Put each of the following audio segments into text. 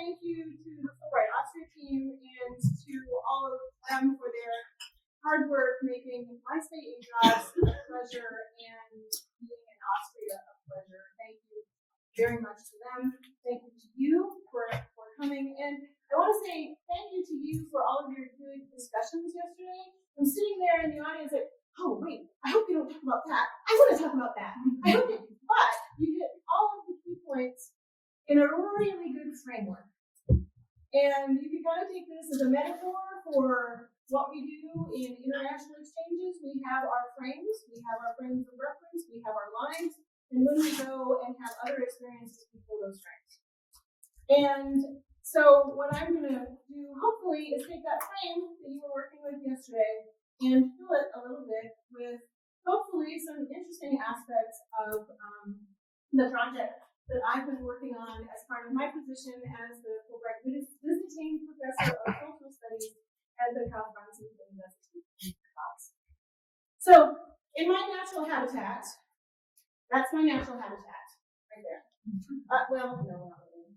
thank you to the Fulbright Austria team and to all of them for their hard work making my stay in Graz a pleasure and being in Austria a pleasure. Thank you very much to them. Thank you to you for coming. And I want to say thank you to you for all of your good discussions yesterday. I'm sitting there in the audience like, oh, wait, I hope you don't talk about that. I want to talk about that. I hope you, but you hit all of the key points in a really good framework. And you can kind of take this as a metaphor for what we do in international exchanges. We have our frames of reference, we have our lines, and when we go and have other experiences, we fill those frames. And so what I'm going to do, hopefully, is take that frame that you were working with yesterday and fill it a little bit with, hopefully, some interesting aspects of the project that I've been working on as part of my position as the Fulbright visiting professor of cultural studies at the Franzens University in Graz. So, in my natural habitat, that's my natural habitat right there. Well, no, not really.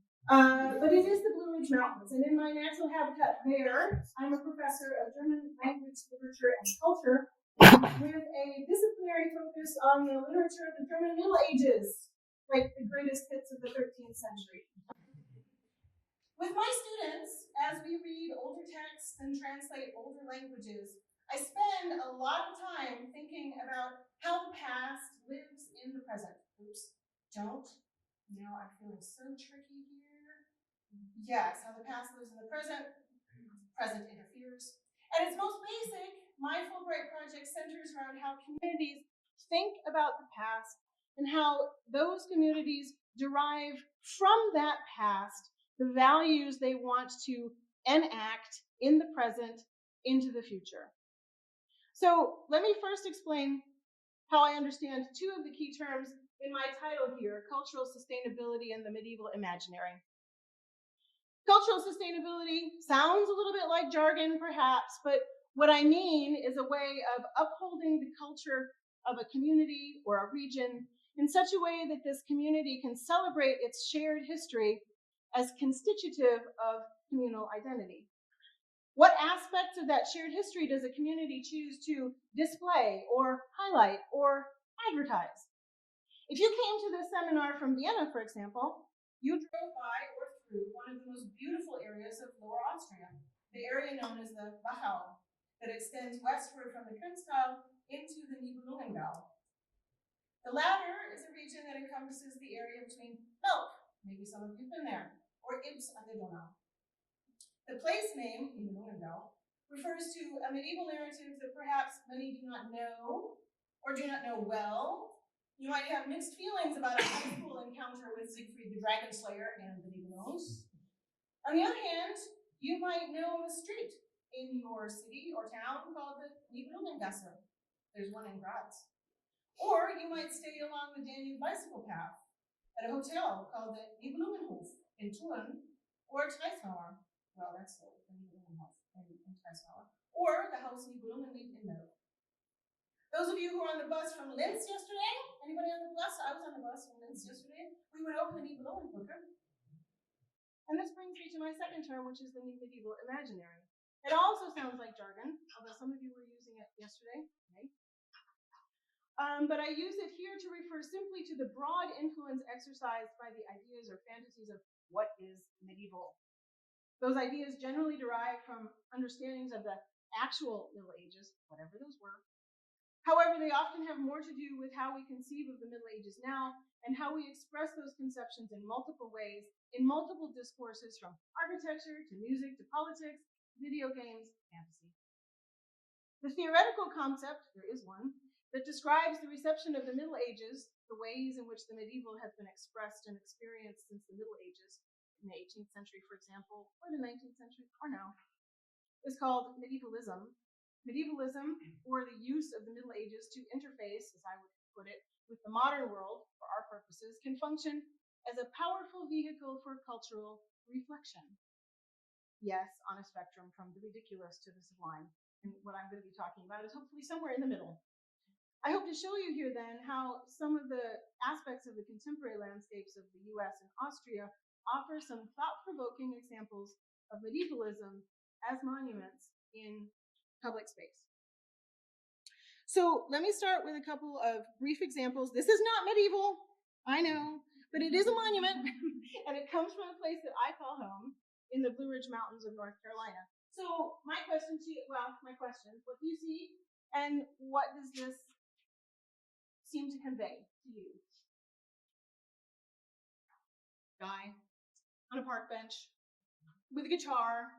But it is the Blue Ridge Mountains, and in my natural habitat there, I'm a professor of German language, literature, and culture with a disciplinary focus on the literature of the German Middle Ages, like the greatest hits of the 13th century. With my students, as we read older texts and translate older languages, I spend a lot of time thinking about how the past lives in the present. Oops, don't. Now I'm feeling so tricky here. Yes, how the past lives in the present interferes. At its most basic, my Fulbright project centers around how communities think about the past and how those communities derive from that past the values they want to enact in the present into the future. So let me first explain how I understand two of the key terms in my title here, cultural sustainability and the medieval imaginary. Cultural sustainability sounds a little bit like jargon, perhaps, but what I mean is a way of upholding the culture of a community or a region in such a way that this community can celebrate its shared history as constitutive of communal identity. What aspects of that shared history does a community choose to display or highlight or advertise? If you came to this seminar from Vienna, for example, you drove by or through one of the most beautiful areas of Lower Austria, the area known as the Wachau, that extends westward from the Kunsthal into the Nibelungengau. The latter is a region that encompasses the area between Melk, maybe some of you've been there, or Ibs an der Donau. The place name, Nibelungengau, refers to a medieval narrative that perhaps many do not know or do not know well. You might have mixed feelings about a high school encounter with Siegfried the Dragon Slayer and the Nibelungs. On the other hand, you might know a street in your city or town called the Nibelungengasse. There's one in Graz. Or you might stay along the Danube bicycle path at a hotel called the Nibelungenhof in Thun, or Treismauer. Well, that's the Nibelungenhof in Treismauer. Or the Haus Nibelungenlied in Melk. Those of you who were on the bus from Linz yesterday, anybody on the bus? I was on the bus from Linz yesterday. We went over the Nibelungenbrücke. And this brings me to my second term, which is the medieval imaginary. It also sounds like jargon, although some of you were using it yesterday, right? But I use it here to refer simply to the broad influence exercised by the ideas or fantasies of what is medieval. Those ideas generally derive from understandings of the actual Middle Ages, whatever those were. However, they often have more to do with how we conceive of the Middle Ages now and how we express those conceptions in multiple ways, in multiple discourses, from architecture to music to politics, video games, fantasy. The theoretical concept, there is one, that describes the reception of the Middle Ages, the ways in which the medieval has been expressed and experienced since the Middle Ages, in the 18th century, for example, or the 19th century, or now, is called medievalism. Medievalism, or the use of the Middle Ages to interface, as I would put it, with the modern world, for our purposes, can function as a powerful vehicle for cultural reflection. Yes, on a spectrum from the ridiculous to the sublime. And what I'm going to be talking about is hopefully somewhere in the middle. I hope to show you here then how some of the aspects of the contemporary landscapes of the US and Austria offer some thought-provoking examples of medievalism as monuments in public space. So let me start with a couple of brief examples. This is not medieval, I know, but it is a monument, and it comes from a place that I call home in the Blue Ridge Mountains of North Carolina. So my question to you, what do you see, and what does this seem to convey to you? Guy on a park bench with a guitar.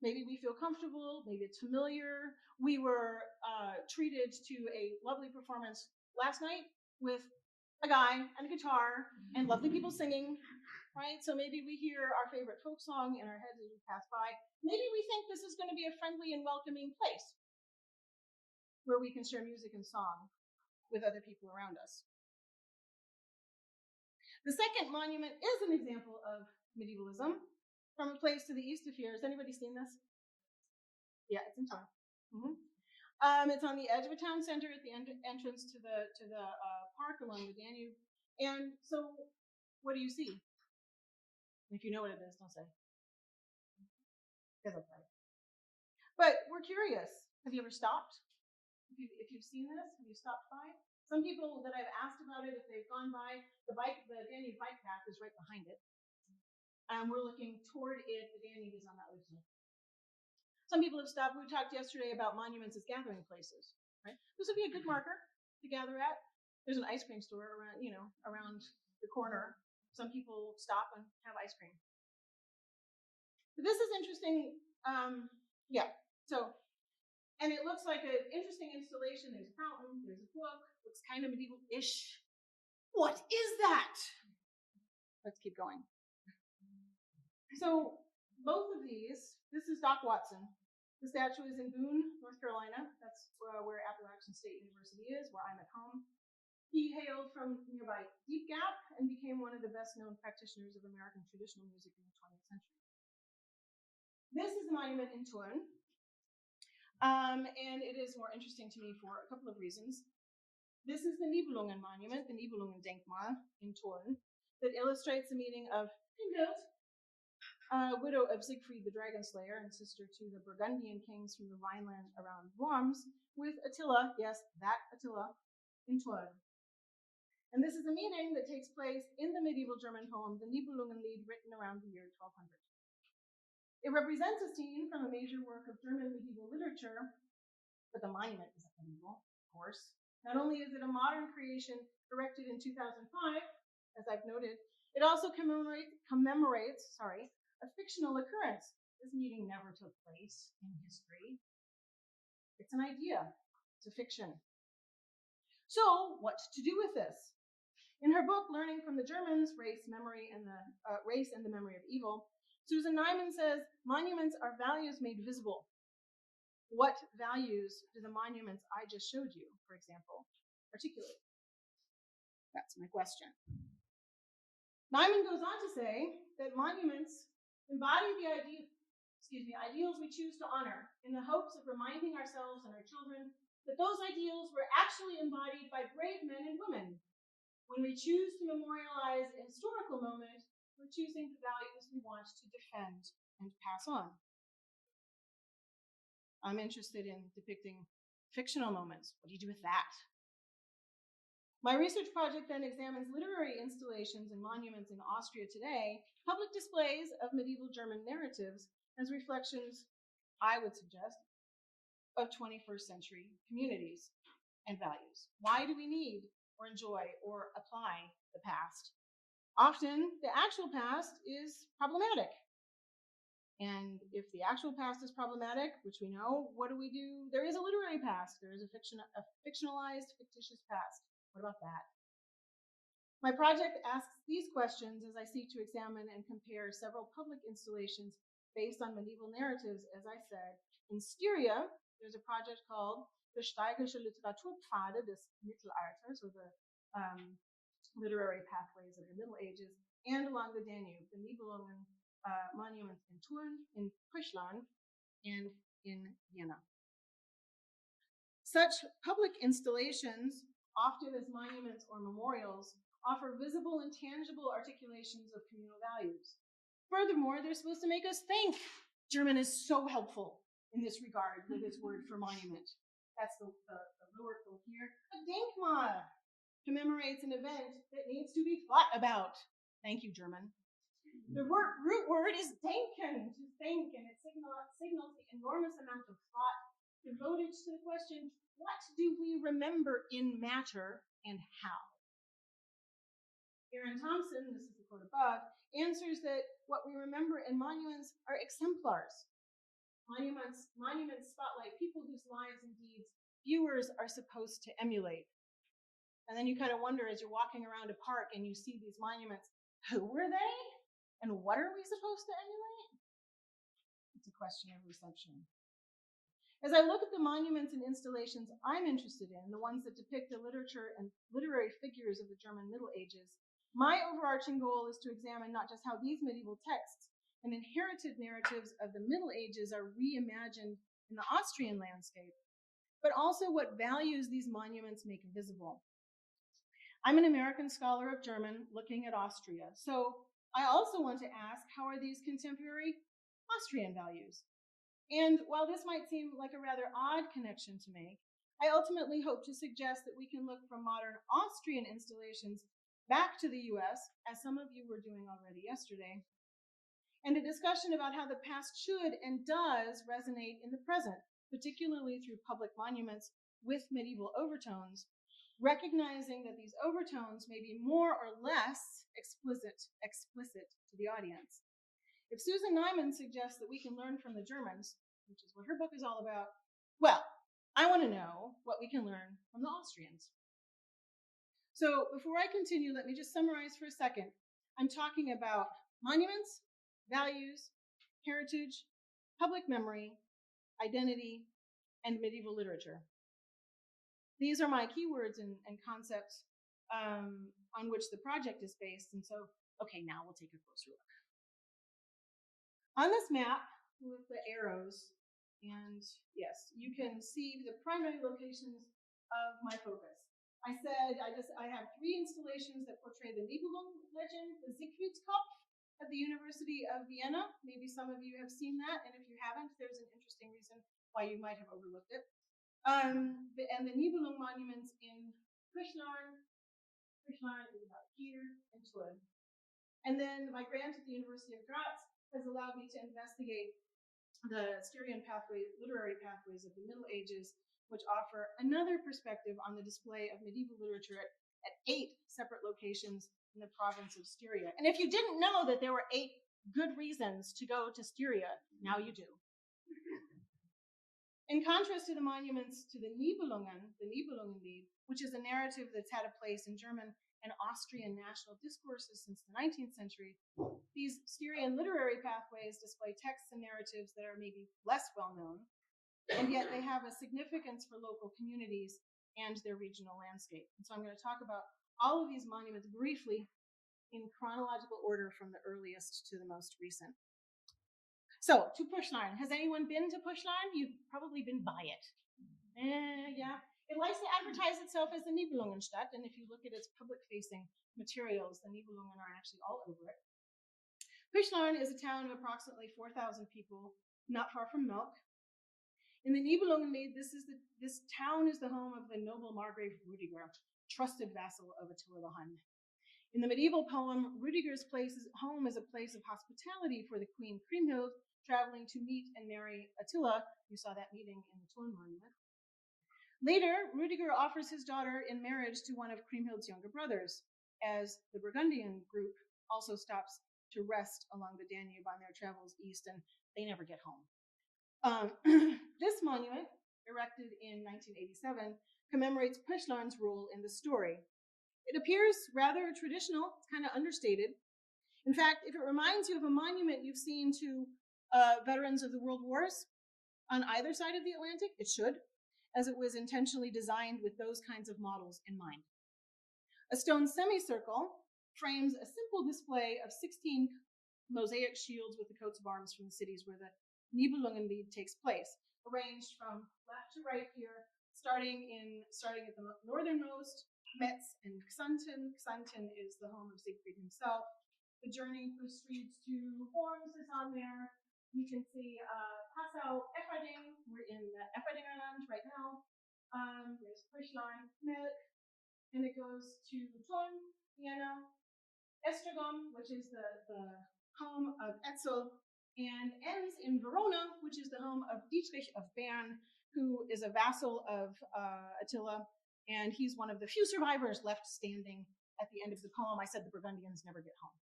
Maybe we feel comfortable, maybe it's familiar. We were treated to a lovely performance last night with a guy and a guitar and lovely people singing, right? So maybe we hear our favorite folk song in our heads as we pass by. Maybe we think this is going to be a friendly and welcoming place where we can share music and song with other people around us. The second monument is an example of medievalism from a place to the east of here. Has anybody seen this? Yeah, it's in town. It's on the edge of a town center at the entrance to the park along the Danube. And so, what do you see? If you know what it is, don't say. Because I'll tell you. But we're curious. Have you ever stopped? If you've seen this, have you stopped by? Some people that I've asked about it, if they've gone by, the Danube bike path is right behind it. And we're looking toward it. The Danube is on that other side. Some people have stopped. We talked yesterday about monuments as gathering places, right? This would be a good marker to gather at. There's an ice cream store around the corner. Some people stop and have ice cream. But this is interesting. And it looks like an interesting installation. There's a fountain, there's a book, looks kind of medieval-ish. What is that? Let's keep going. So both of these, this is Doc Watson. The statue is in Boone, North Carolina. That's where Appalachian State University is, where I'm at home. He hailed from nearby Deep Gap and became one of the best-known practitioners of American traditional music in the 20th century. This is a monument in Thun, and it is more interesting to me for a couple of reasons. This is the Nibelungen monument, the Nibelungen-Denkmal in Thun, that illustrates the meeting of Kriemhild, widow of Siegfried the Dragon Slayer and sister to the Burgundian kings from the Rhineland around Worms, with Attila, yes, that Attila, in Thun. And this is a meeting that takes place in the medieval German poem, the Nibelungenlied, written around the year 1200. It represents a scene from a major work of German medieval literature, but the monument isn't medieval, of course. Not only is it a modern creation erected in 2005, as I've noted, it also commemorates a fictional occurrence. This meeting never took place in history. It's an idea. It's a fiction. So, what to do with this? In her book, Learning from the Germans, Race and the Memory of Evil, Susan Nyman says, monuments are values made visible. What values do the monuments I just showed you, for example, articulate? That's my question. Nyman goes on to say that monuments embody the ideals we choose to honor in the hopes of reminding ourselves and our children that those ideals were actually embodied by brave men and women. When we choose to memorialize a historical moment, we're choosing the values we want to defend and pass on. I'm interested in depicting fictional moments. What do you do with that? My research project then examines literary installations and monuments in Austria today, public displays of medieval German narratives as reflections, I would suggest, of 21st century communities and values. Why do we need or enjoy or apply the past? Often, the actual past is problematic. And if the actual past is problematic, which we know, what do? There is a literary past. There is a fictionalized, fictitious past. What about that? My project asks these questions as I seek to examine and compare several public installations based on medieval narratives, as I said. In Styria, there's a project called the Steirische Literaturpfade des Mittelalters, or the literary pathways of the Middle Ages, and along the Danube, the Nibelungen monuments in Thun, in Frischland, and in Vienna. Such public installations, often as monuments or memorials, offer visible and tangible articulations of communal values. Furthermore, they're supposed to make us think. German is so helpful in this regard with its word for monument. That's the lower quote here. A Denkmal commemorates an event that needs to be thought about. Thank you, German. The root word is denken, to think, and it signals the enormous amount of thought devoted to the question, what do we remember in matter and how? Aaron Thompson, this is the quote above, answers that what we remember in monuments are exemplars. Monuments spotlight people whose lives and deeds viewers are supposed to emulate. And then you kind of wonder as you're walking around a park and you see these monuments, who were they? And what are we supposed to emulate? It's a question of reception. As I look at the monuments and installations I'm interested in, the ones that depict the literature and literary figures of the German Middle Ages, my overarching goal is to examine not just how these medieval texts and inherited narratives of the Middle Ages are reimagined in the Austrian landscape, but also what values these monuments make visible. I'm an American scholar of German looking at Austria, so I also want to ask, how are these contemporary Austrian values? And while this might seem like a rather odd connection to make, I ultimately hope to suggest that we can look from modern Austrian installations back to the US, as some of you were doing already yesterday, and a discussion about how the past should and does resonate in the present, particularly through public monuments with medieval overtones, recognizing that these overtones may be more or less explicit to the audience. If Susan Nyman suggests that we can learn from the Germans, which is what her book is all about, well, I want to know what we can learn from the Austrians. So before I continue, let me just summarize for a second. I'm talking about monuments, values, heritage, public memory, identity, and medieval literature. These are my keywords and concepts on which the project is based. And so, okay, now we'll take a closer look. On this map with the arrows, and yes, you can see the primary locations of my focus. I said I have 3 installations that portray the Nibelung legend, the Siegfriedskopf at the University of Vienna. Maybe some of you have seen that, and if you haven't, there's an interesting reason why you might have overlooked it. And the Nibelung monuments in Kuschlarn is about here, and Tulln. And then my grant at the University of Graz has allowed me to investigate the Styrian literary pathways of the Middle Ages, which offer another perspective on the display of medieval literature at 8 separate locations in the province of Styria. And if you didn't know that there were 8 good reasons to go to Styria, now you do. In contrast to the monuments to the Nibelungenlied, which is a narrative that's had a place in German and Austrian national discourses since the 19th century, these Styrian literary pathways display texts and narratives that are maybe less well known, and yet they have a significance for local communities and their regional landscape. And so I'm going to talk about all of these monuments briefly in chronological order from the earliest to the most recent. So, to Puschlarn. Has anyone been to Puschlarn? You've probably been by it. Yeah. It likes to advertise itself as the Nibelungenstadt, and if you look at its public-facing materials, the Nibelungen are actually all over it. Puschlarn is a town of approximately 4,000 people, not far from Melk. In the Nibelungenlied, this town is the home of the noble Margrave Rudiger, trusted vassal of Attila the Hun. In the medieval poem, Rudiger's home is a place of hospitality for the Queen Kriemhild, traveling to meet and marry Attila. You saw that meeting in the Tulln monument. Later, Rudiger offers his daughter in marriage to one of Kriemhild's younger brothers, as the Burgundian group also stops to rest along the Danube on their travels east, and they never get home. This monument, erected in 1987, commemorates Puschlarn's role in the story. It appears rather traditional, it's kind of understated. In fact, if it reminds you of a monument you've seen to veterans of the World Wars on either side of the Atlantic, it should, as it was intentionally designed with those kinds of models in mind. A stone semicircle frames a simple display of 16 mosaic shields with the coats of arms from the cities where the Nibelungenlied takes place, arranged from left to right here, starting at the northernmost Metz and Xanten. Xanten is the home of Siegfried himself. The journey proceeds to Worms is on there. You can see Passau, Efferding. We're in the Efferdingerland right now. There's Frischlein, Milk, and it goes to Thun, Vienna, Estragon, which is the home of Etzel, and ends in Verona, which is the home of Dietrich of Bern, who is a vassal of Attila, and he's one of the few survivors left standing at the end of the poem. I said the Burgundians never get home.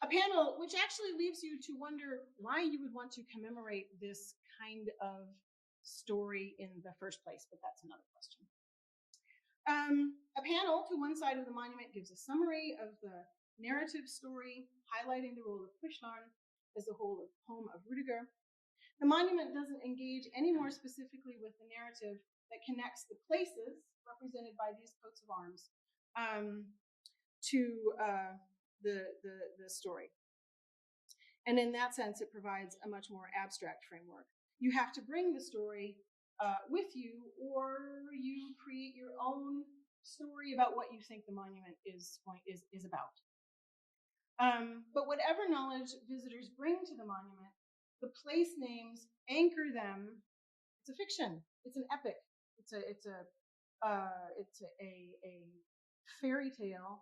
A panel which actually leaves you to wonder why you would want to commemorate this kind of story in the first place, but that's another question. A panel to one side of the monument gives a summary of the narrative story, highlighting the role of Frischlarn as the home of Rüdiger. The monument doesn't engage any more specifically with the narrative that connects the places represented by these coats of arms to the story. And in that sense, it provides a much more abstract framework. You have to bring the story with you, or you create your own story about what you think the monument is about. But whatever knowledge visitors bring to the monument, the place names anchor them. It's a fiction. It's an epic. It's a fairy tale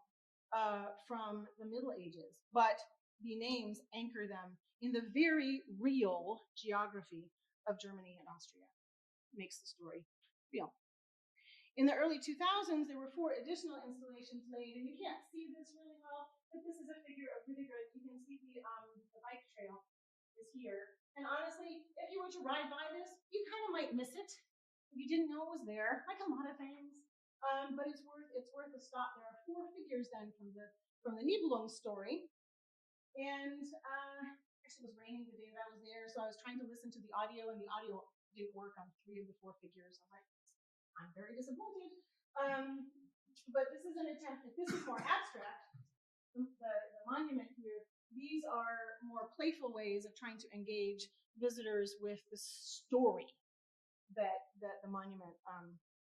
from the Middle Ages, but the names anchor them in the very real geography of Germany and Austria. Makes the story real. In the early 2000s, there were 4 additional installations made, and you can't see this really well, but this is a figure of Rüdiger. You can see the bike trail is here. And honestly, if you were to ride by this, you kind of might miss it if you didn't know it was there, like a lot of things. But it's worth a stop. There are 4 figures then from the Nibelung story, and actually it was raining the day that I was there, so I was trying to listen to the audio, and the audio didn't work on 3 of the 4 figures. I was like, I'm very disappointed. But this is an attempt. If this is more abstract, the monument here, these are more playful ways of trying to engage visitors with the story that the monument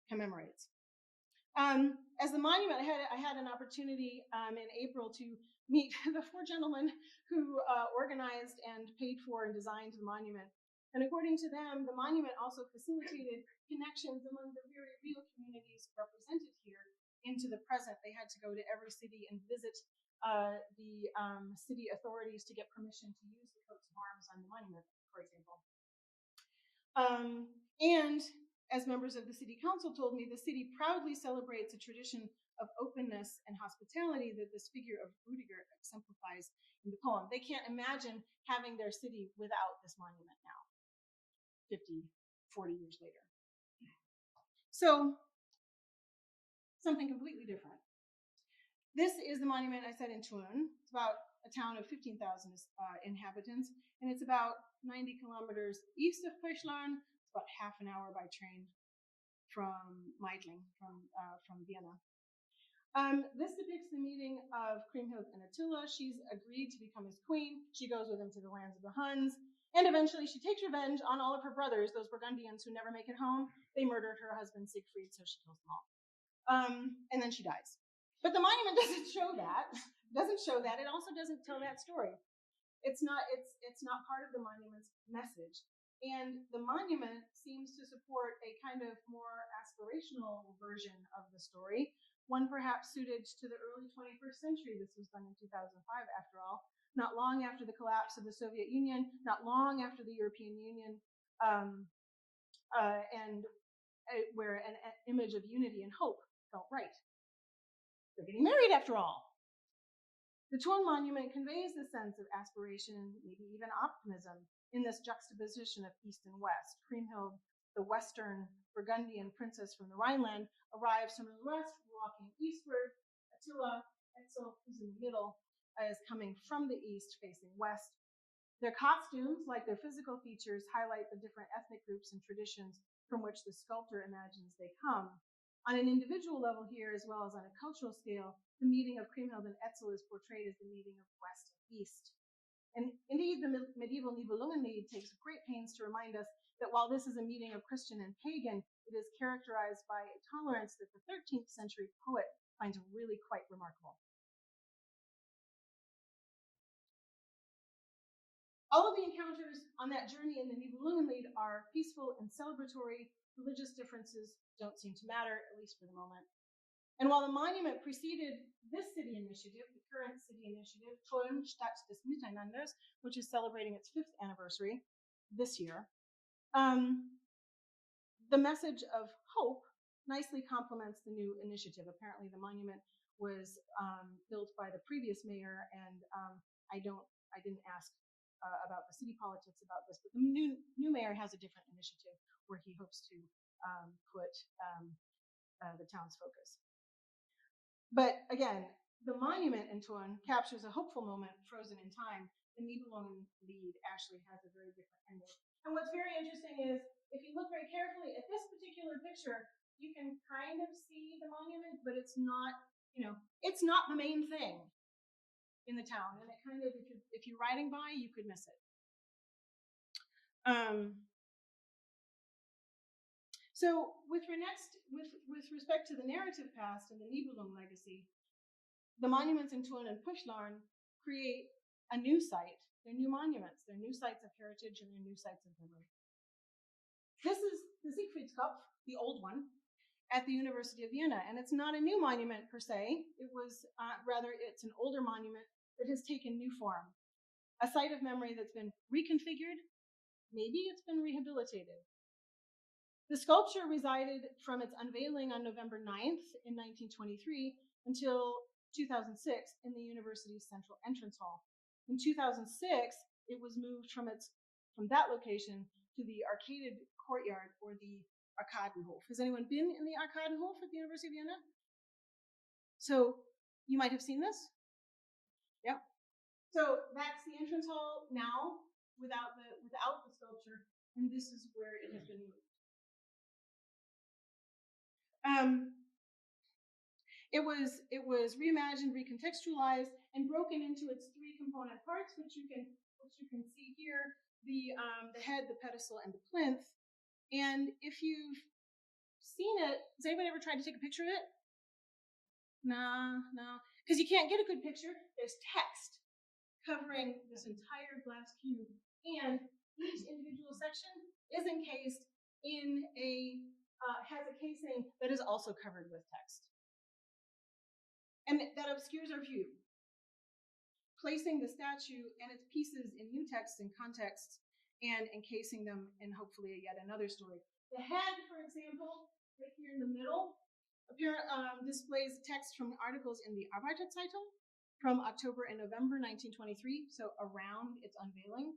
commemorates. As the monument, I had an opportunity in April to meet the 4 gentlemen who organized and paid for and designed the monument. And according to them, the monument also facilitated connections among the very real communities represented here into the present. They had to go to every city and visit the city authorities to get permission to use the coats of arms on the monument, for example. And as members of the city council told me, the city proudly celebrates a tradition of openness and hospitality that this figure of Rüdiger exemplifies in the poem. They can't imagine having their city without this monument now, 40 years later. So, something completely different. This is the monument I said in Thun. It's about a town of 15,000 inhabitants, and it's about 90 kilometers east of Frischlarn. It's about half an hour by train from Meidling, from Vienna. This depicts the meeting of Kriemhild and Attila. She's agreed to become his queen. She goes with him to the lands of the Huns. And eventually she takes revenge on all of her brothers, those Burgundians who never make it home. They murdered her husband Siegfried, so she kills them all. And then she dies. But the monument doesn't show that. It also doesn't tell that story. It's not part of the monument's message. And the monument seems to support a kind of more aspirational version of the story, one perhaps suited to the early 21st century. This was done in 2005, after all. Not long after the collapse of the Soviet Union, not long after the European Union, and where an image of unity and hope felt right. They're getting married after all. The Thun monument conveys this sense of aspiration, maybe even optimism, in this juxtaposition of East and West. Kriemhild, the Western Burgundian princess from the Rhineland, arrives from the west, walking eastward. Attila, Etzel, who's in the middle, is coming from the east, facing west. Their costumes, like their physical features, highlight the different ethnic groups and traditions from which the sculptor imagines they come. On an individual level here, as well as on a cultural scale, the meeting of Kriemhild and Etzel is portrayed as the meeting of West and East. And indeed, the medieval Nibelungenlied takes great pains to remind us that while this is a meeting of Christian and pagan, it is characterized by a tolerance that the 13th century poet finds really quite remarkable. All of the encounters on that journey in the Nibelungenlied are peaceful and celebratory. Religious differences don't seem to matter, at least for the moment. And while the monument preceded this city initiative, the current city initiative, Tulln, Stadt des Miteinanders, which is celebrating its 5th anniversary this year, the message of hope nicely complements the new initiative. Apparently, the monument was built by the previous mayor, and I didn't ask about the city politics about this, but the new mayor has a different initiative where he hopes to put the town's focus. But again, the monument in Tulln captures a hopeful moment frozen in time. The Nibelungenlied actually has a very different ending. And what's very interesting is, if you look very carefully at this particular picture, you can kind of see the monument, but it's not, it's not the main thing in the town. And it kind of, if you're riding by, you could miss it. So with respect to the narrative past and the Nibelung legacy, the monuments in Tulln and Puchlarn create a new site. They're new monuments. They're new sites of heritage and they're new sites of memory. This is the Siegfriedskopf, the old one, at the University of Vienna. And it's not a new monument per se. It was, rather, it's an older monument that has taken new form. A site of memory that's been reconfigured. Maybe it's been rehabilitated. The sculpture resided from its unveiling on November 9th in 1923 until 2006 in the university's central entrance hall. In 2006, it was moved from that location to the arcaded courtyard, or the Arkadenhof. Has anyone been in the Arkadenhof at the University of Vienna? So you might have seen this. Yep. So that's the entrance hall now without the sculpture, and this is where it has been moved. It was reimagined, recontextualized, and broken into its 3 component parts, which you can see here: the head, the pedestal, and the plinth. And if you've seen it, has anybody ever tried to take a picture of it? No, because you can't get a good picture. There's text covering this entire glass cube, and each individual section is encased in has a casing that is also covered with text. And that obscures our view, placing the statue and its pieces in new texts and contexts and encasing them in hopefully yet another story. The head, for example, right here in the middle, displays text from articles in the Arbeiterzeitung from October and November 1923, so around its unveiling.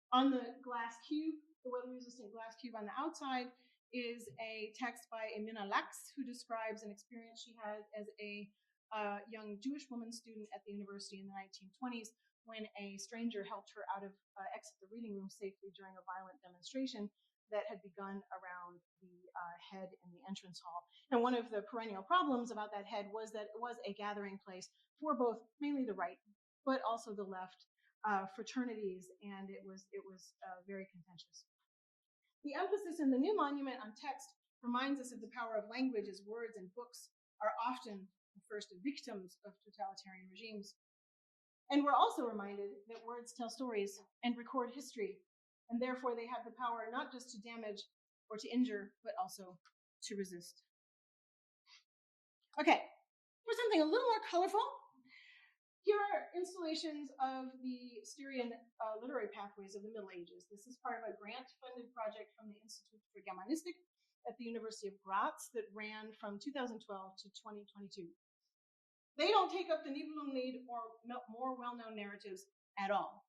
On the glass cube, the weather-resistant glass cube on the outside, is a text by Emina Lax, who describes an experience she had as a young Jewish woman student at the university in the 1920s, when a stranger helped her exit the reading room safely during a violent demonstration that had begun around the head in the entrance hall. And one of the perennial problems about that head was that it was a gathering place for both, mainly the right, but also the left fraternities, and it was very contentious. The emphasis in the new monument on text reminds us of the power of language, as words and books are often the first victims of totalitarian regimes. And we're also reminded that words tell stories and record history, and therefore they have the power not just to damage or to injure, but also to resist. Okay, for something a little more colorful, here are installations of the Styrian literary pathways of the Middle Ages. This is part of a grant-funded project from the Institute for Germanistik at the University of Graz that ran from 2012 to 2022. They don't take up the Nibelungenlied or more well-known narratives at all.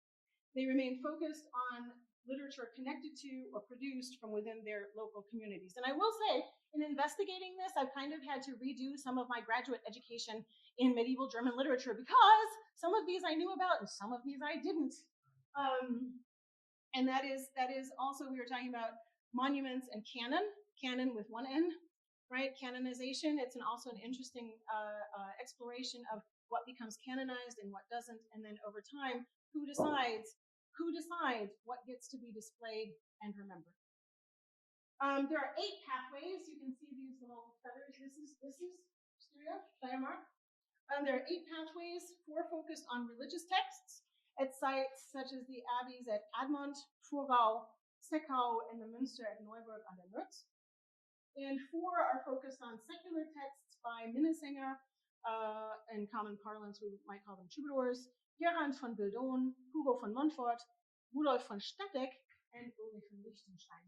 They remain focused on literature connected to or produced from within their local communities. And I will say, in investigating this, I've kind of had to redo some of my graduate education in medieval German literature, because some of these I knew about and some of these I didn't. And that is also, we were talking about monuments and canon with one N, right? Canonization. It's also an interesting exploration of what becomes canonized and what doesn't. And then over time, who decides Who decides what gets to be displayed and remembered? There are 8 pathways. You can see these little feathers. This is Styria, Steiermark. There are 8 pathways, 4 focused on religious texts at sites such as the abbeys at Admont, Thurgau, Seckau, and the Münster at Neuburg an der Nürz. And 4 are focused on secular texts by Minnesänger, in common parlance we might call them troubadours, Gerhard von Bildon, Hugo von Montfort, Rudolf von Stadek, and Ulrich von Liechtenstein.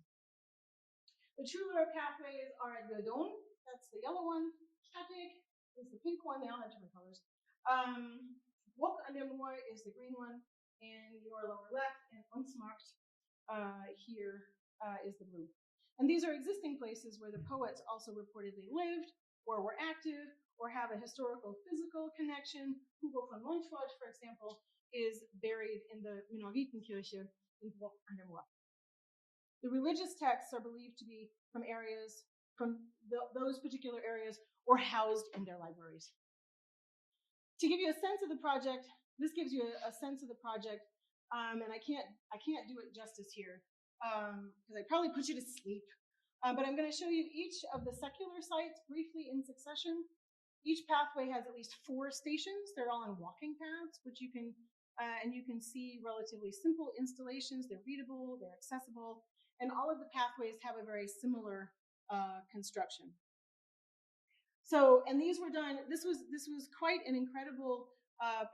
The troubadour pathways are at Bildon, that's the yellow one, Stadek is the pink one, they all have different colors. Walk an der Moor is the green one, and your lower left, and Unsmarkt here is the blue. And these are existing places where the poets also reportedly lived, or were active, or have a historical physical connection. Hugo von Montfort, for example, is buried in the Minoritenkirche in Walk an der Moor. The religious texts are believed to be from areas, those particular areas, or housed in their libraries. To give you a sense of the project, this gives you a sense of the project, and I can't do it justice here, because I'd probably put you to sleep. But I'm going to show you each of the secular sites briefly in succession. Each pathway has at least 4 stations. They're all on walking paths, which you can, and you can see relatively simple installations. They're readable, they're accessible, and all of the pathways have a very similar construction. So, and these were done, this was quite an incredible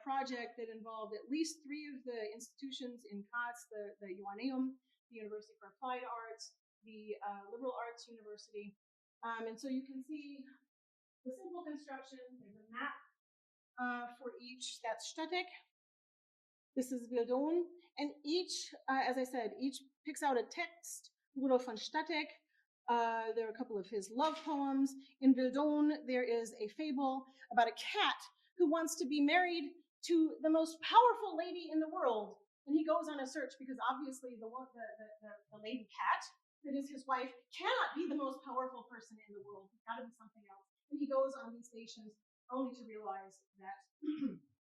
project that involved at least 3 of the institutions in Graz, the Joanneum, the University for Applied Arts, the Liberal Arts University. And so you can see the simple construction. There's a map for each. That's Stadek. This is Bildon. And each, as I said, each picks out a text. Rudolf von Stadek. There are a couple of his love poems. In Bildon, there is a fable about a cat who wants to be married to the most powerful lady in the world. And he goes on a search because obviously the lady cat, that is his wife, cannot be the most powerful person in the world. It's got to be something else. And he goes on these stations only to realize that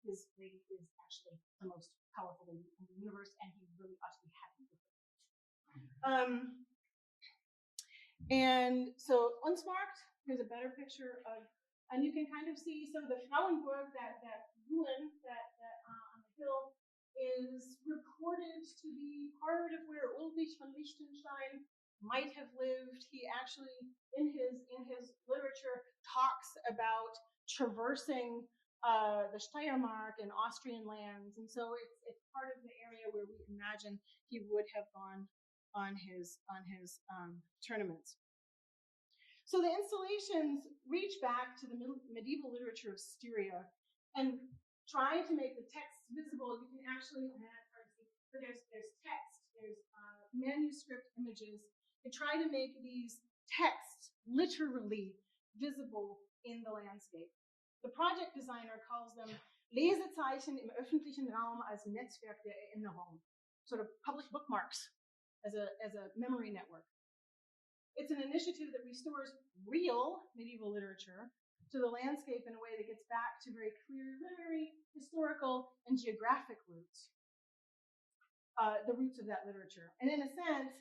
his lady is actually the most powerful lady in the universe, and he really ought to be happy with it. And so Unsmarkt, here's a better picture of, and you can kind of see, so the Frauenburg, that ruin that on the hill, is reported to be part of where Ulrich von Liechtenstein might have lived. He actually, in his literature, talks about traversing the Steiermark and Austrian lands, and so it's part of the area where we imagine he would have gone on his tournaments. So the installations reach back to the medieval literature of Styria and try to make the texts visible. You can actually, but there's text, there's manuscript images. They try to make these texts literally visible in the landscape. The project designer calls them Lesezeichen im öffentlichen Raum als Netzwerk der Erinnerung, sort of public bookmarks as a memory network. It's an initiative that restores real medieval literature to the landscape in a way that gets back to very clear literary, historical, and geographic roots, the roots of that literature. And in a sense,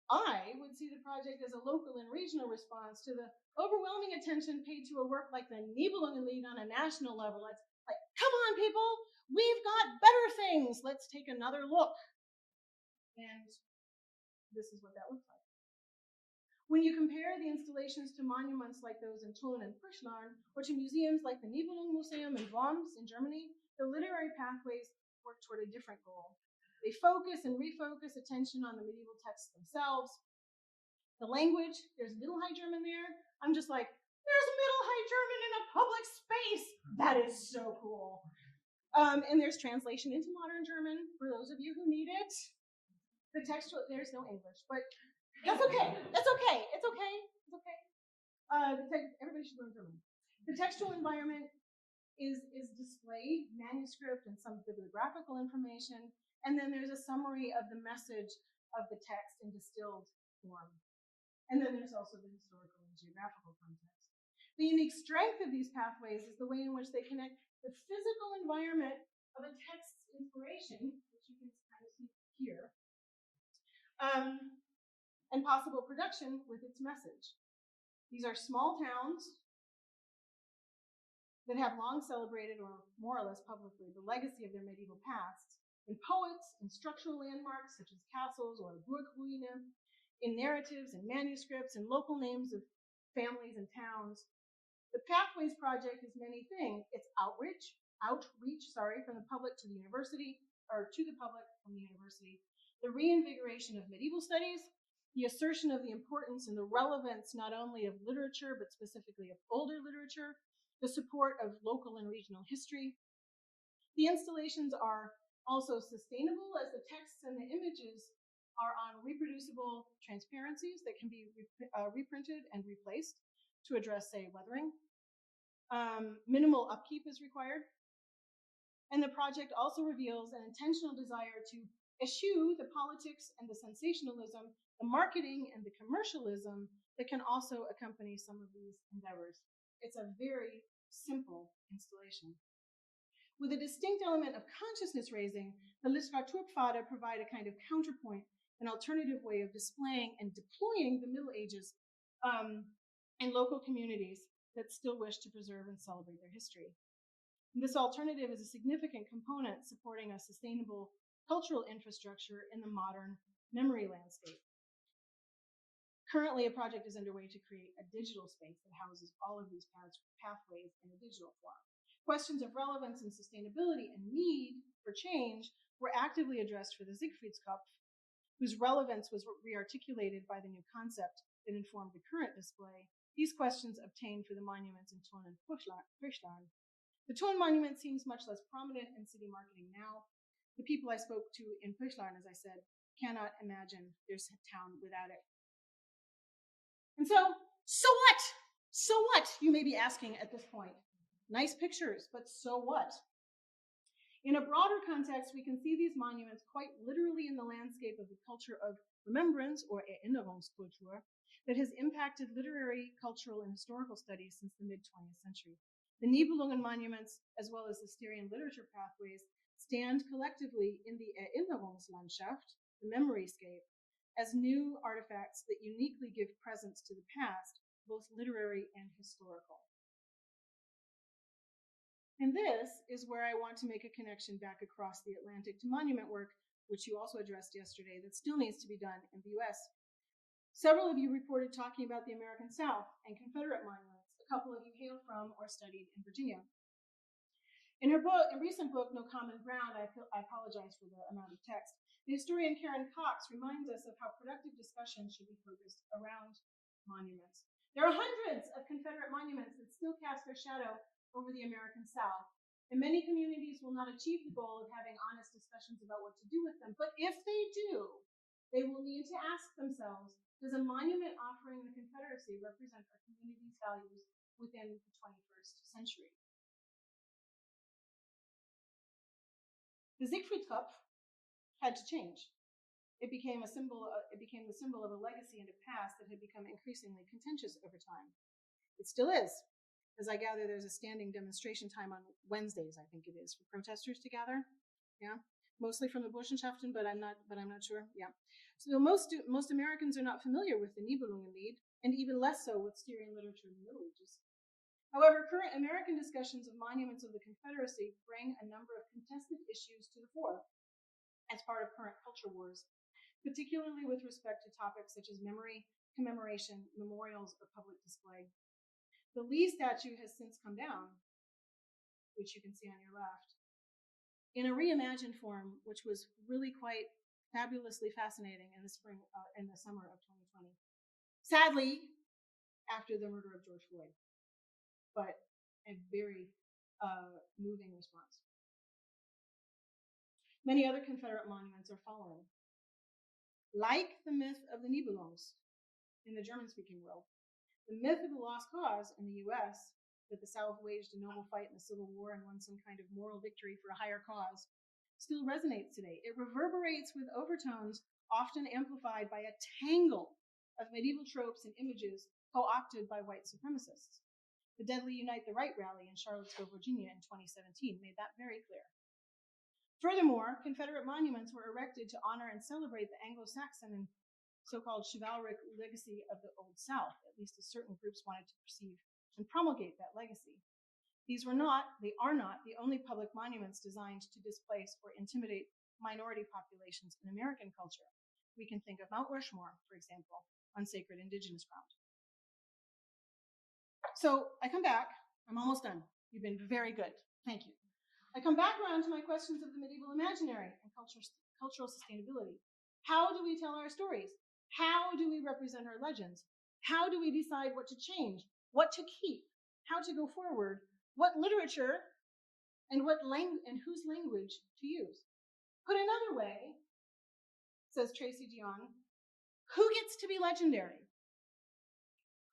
I would see the project as a local and regional response to the overwhelming attention paid to a work like the Nibelungenlied on a national level. It's like, come on, people, we've got better things. Let's take another look. And this is what that looks like. When you compare the installations to monuments like those in Tulln and Frischlarn, or to museums like the Nibelungenmuseum in Worms in Germany, the literary pathways work toward a different goal. They focus and refocus attention on the medieval texts themselves. The language, there's Middle High German there. I'm just like, there's Middle High German in a public space. That is so cool. And there's translation into modern German for those of you who need it. The textual, there's no English, but that's okay. That's okay. It's okay. It's okay. Everybody should learn German. The textual environment is displayed, manuscript, and some bibliographical information. And then there's a summary of the message of the text in distilled form. And then there's also the historical and geographical context. The unique strength of these pathways is the way in which they connect the physical environment of a text's inspiration, which you can kind here, and possible production with its message. These are small towns that have long celebrated, or more or less publicly, the legacy of their medieval past, in poets, in structural landmarks such as castles or Burgruine, in narratives and manuscripts, and local names of families and towns. The Pathways Project is many things. It's outreach, from the public to the university, or to the public from the university, the reinvigoration of medieval studies, the assertion of the importance and the relevance not only of literature, but specifically of older literature, the support of local and regional history. The installations are also sustainable, as the texts and the images are on reproducible transparencies that can be reprinted and replaced to address, say, weathering. Minimal upkeep is required. And the project also reveals an intentional desire to eschew the politics and the sensationalism, the marketing and the commercialism that can also accompany some of these endeavors. It's a very simple installation. With a distinct element of consciousness raising, the Literaturpfade provide a kind of counterpoint, an alternative way of displaying and deploying the Middle Ages in local communities that still wish to preserve and celebrate their history. And this alternative is a significant component supporting a sustainable cultural infrastructure in the modern memory landscape. Currently, a project is underway to create a digital space that houses all of these pathways in a digital form. Questions of relevance and sustainability and need for change were actively addressed for the Siegfriedskopf, whose relevance was re-articulated by the new concept that informed the current display. These questions obtained for the monuments in Thun and Frischland. The Thun monument seems much less prominent in city marketing now. The people I spoke to in Frischland, as I said, cannot imagine there's a town without it. And so what? So what, you may be asking at this point. Nice pictures, but so what? In a broader context, we can see these monuments quite literally in the landscape of the culture of remembrance, or Erinnerungskultur, that has impacted literary, cultural, and historical studies since the mid-20th century. The Nibelungen monuments, as well as the Styrian literature pathways, stand collectively in the Erinnerungslandschaft, the memoryscape, as new artifacts that uniquely give presence to the past, both literary and historical. And this is where I want to make a connection back across the Atlantic to monument work, which you also addressed yesterday, that still needs to be done in the US. Several of you reported talking about the American South and Confederate monuments. A couple of you hail from or studied in Virginia. In her recent book, No Common Ground, I apologize for the amount of text, the historian Karen Cox reminds us of how productive discussion should be focused around monuments. There are hundreds of Confederate monuments that still cast their shadow over the American South, and many communities will not achieve the goal of having honest discussions about what to do with them. But if they do, they will need to ask themselves, does a monument offering the Confederacy represent our community's values within the 21st century? The Siegfriedskopf had to change. It became the symbol of a legacy and a past that had become increasingly contentious over time. It still is. As I gather, there's a standing demonstration time on Wednesdays, I think it is, for protesters to gather. Yeah, mostly from the Burschenschaften, but I'm not sure. Yeah. So most Americans are not familiar with the Nibelungenlied, and even less so with Styrian literature in the Middle Ages. However, current American discussions of monuments of the Confederacy bring a number of contested issues to the fore as part of current culture wars, particularly with respect to topics such as memory, commemoration, memorials, or public display. The Lee statue has since come down, which you can see on your left, in a reimagined form, which was really quite fabulously fascinating in the summer of 2020. Sadly, after the murder of George Floyd, but a very moving response. Many other Confederate monuments are following. Like the myth of the Nibelungs in the German-speaking world, the myth of the lost cause in the US, that the South waged a noble fight in the Civil War and won some kind of moral victory for a higher cause, still resonates today. It reverberates with overtones often amplified by a tangle of medieval tropes and images co-opted by white supremacists. The deadly Unite the Right rally in Charlottesville, Virginia in 2017 made that very clear. Furthermore, Confederate monuments were erected to honor and celebrate the Anglo-Saxon and so-called chivalric legacy of the Old South, at least as certain groups wanted to perceive and promulgate that legacy. They are not the only public monuments designed to displace or intimidate minority populations in American culture. We can think of Mount Rushmore, for example, on sacred indigenous ground. So I come back, I'm almost done. You've been very good, thank you. I come back around to my questions of the medieval imaginary and cultural sustainability. How do we tell our stories? How do we represent our legends? How do we decide what to change, what to keep, how to go forward, what literature and whose language to use? Put another way, says Tracy Dion, who gets to be legendary?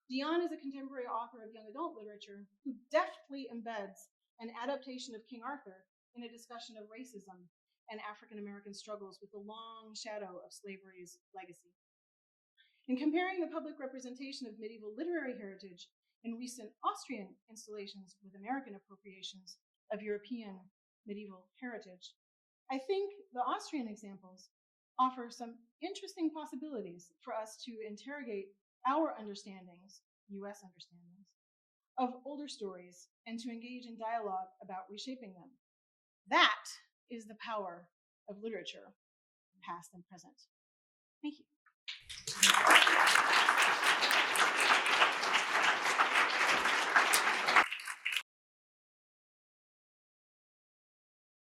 Dion is a contemporary author of young adult literature who deftly embeds an adaptation of King Arthur in a discussion of racism and African American struggles with the long shadow of slavery's legacy. In comparing the public representation of medieval literary heritage in recent Austrian installations with American appropriations of European medieval heritage, I think the Austrian examples offer some interesting possibilities for us to interrogate our understandings, US understandings, of older stories and to engage in dialogue about reshaping them. That is the power of literature, past and present. Thank you.